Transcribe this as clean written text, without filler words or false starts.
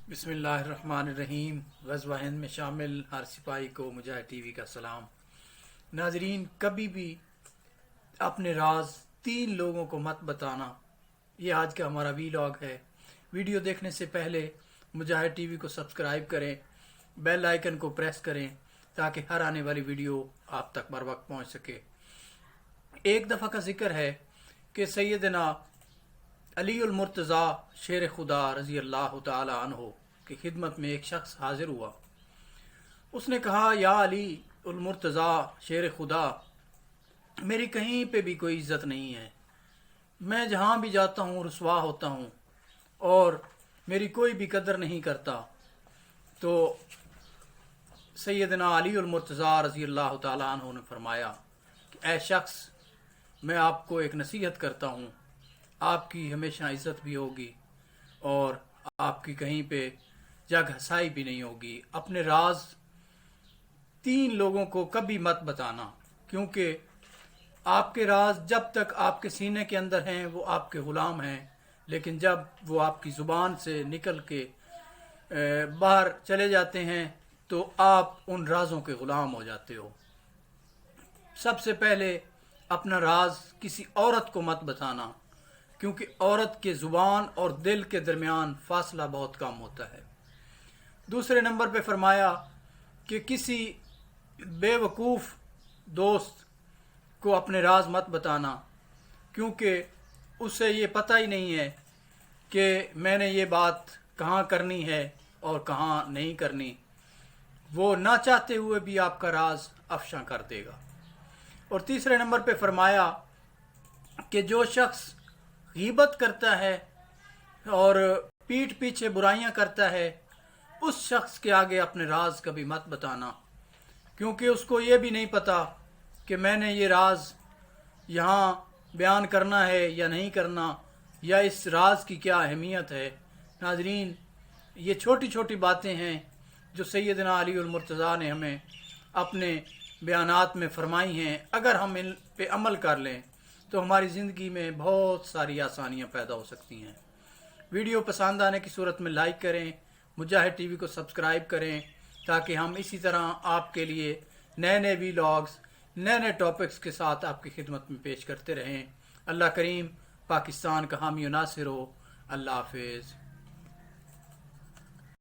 بسم اللہ الرحمن الرحیم۔ غزوہ ہند میں شامل ہر سپاہی کو مجاہد ٹی وی کا سلام۔ ناظرین، کبھی بھی اپنے راز 3 لوگوں کو مت بتانا۔ یہ آج کا ہمارا ویلاگ ہے۔ ویڈیو دیکھنے سے پہلے مجاہد ٹی وی کو سبسکرائب کریں، بیل آئیکن کو پریس کریں تاکہ ہر آنے والی ویڈیو آپ تک بر وقت پہنچ سکے۔ ایک دفعہ کا ذکر ہے کہ سیدنا علی المرتضیٰ شیر خدا رضی اللہ تعالی عنہ کی خدمت میں ایک شخص حاضر ہوا۔ اس نے کہا، یا علی المرتضیٰ شیر خدا، میری کہیں پہ بھی کوئی عزت نہیں ہے، میں جہاں بھی جاتا ہوں رسوا ہوتا ہوں اور میری کوئی بھی قدر نہیں کرتا۔ تو سیدنا علی المرتضیٰ رضی اللہ تعالی عنہ نے فرمایا کہ اے شخص، میں آپ کو ایک نصیحت کرتا ہوں، آپ کی ہمیشہ عزت بھی ہوگی اور آپ کی کہیں پہ جگ ہسائی بھی نہیں ہوگی۔ اپنے راز 3 لوگوں کو کبھی مت بتانا، کیونکہ آپ کے راز جب تک آپ کے سینے کے اندر ہیں وہ آپ کے غلام ہیں، لیکن جب وہ آپ کی زبان سے نکل کے باہر چلے جاتے ہیں تو آپ ان رازوں کے غلام ہو جاتے ہو۔ سب سے پہلے اپنا راز کسی عورت کو مت بتانا، کیونکہ عورت کے زبان اور دل کے درمیان فاصلہ بہت کم ہوتا ہے۔ دوسرے نمبر پہ فرمایا کہ کسی بے وقوف دوست کو اپنے راز مت بتانا، کیونکہ اسے یہ پتہ ہی نہیں ہے کہ میں نے یہ بات کہاں کرنی ہے اور کہاں نہیں کرنی، وہ نہ چاہتے ہوئے بھی آپ کا راز افشاں کر دے گا۔ اور تیسرے نمبر پہ فرمایا کہ جو شخص غیبت کرتا ہے اور پیٹھ پیچھے برائیاں کرتا ہے، اس شخص کے آگے اپنے راز کبھی مت بتانا، کیونکہ اس کو یہ بھی نہیں پتا کہ میں نے یہ راز یہاں بیان کرنا ہے یا نہیں کرنا، یا اس راز کی کیا اہمیت ہے۔ ناظرین، یہ چھوٹی چھوٹی باتیں ہیں جو سیدنا علی المرتضیٰ نے ہمیں اپنے بیانات میں فرمائی ہیں۔ اگر ہم ان پہ عمل کر لیں تو ہماری زندگی میں بہت ساری آسانیاں پیدا ہو سکتی ہیں۔ ویڈیو پسند آنے کی صورت میں لائک کریں، مجاہد ٹی وی کو سبسکرائب کریں تاکہ ہم اسی طرح آپ کے لیے نئے ویلاگز، نئے ٹاپکس کے ساتھ آپ کی خدمت میں پیش کرتے رہیں۔ اللہ کریم پاکستان کا حامی و ناصر ہو۔ اللہ حافظ۔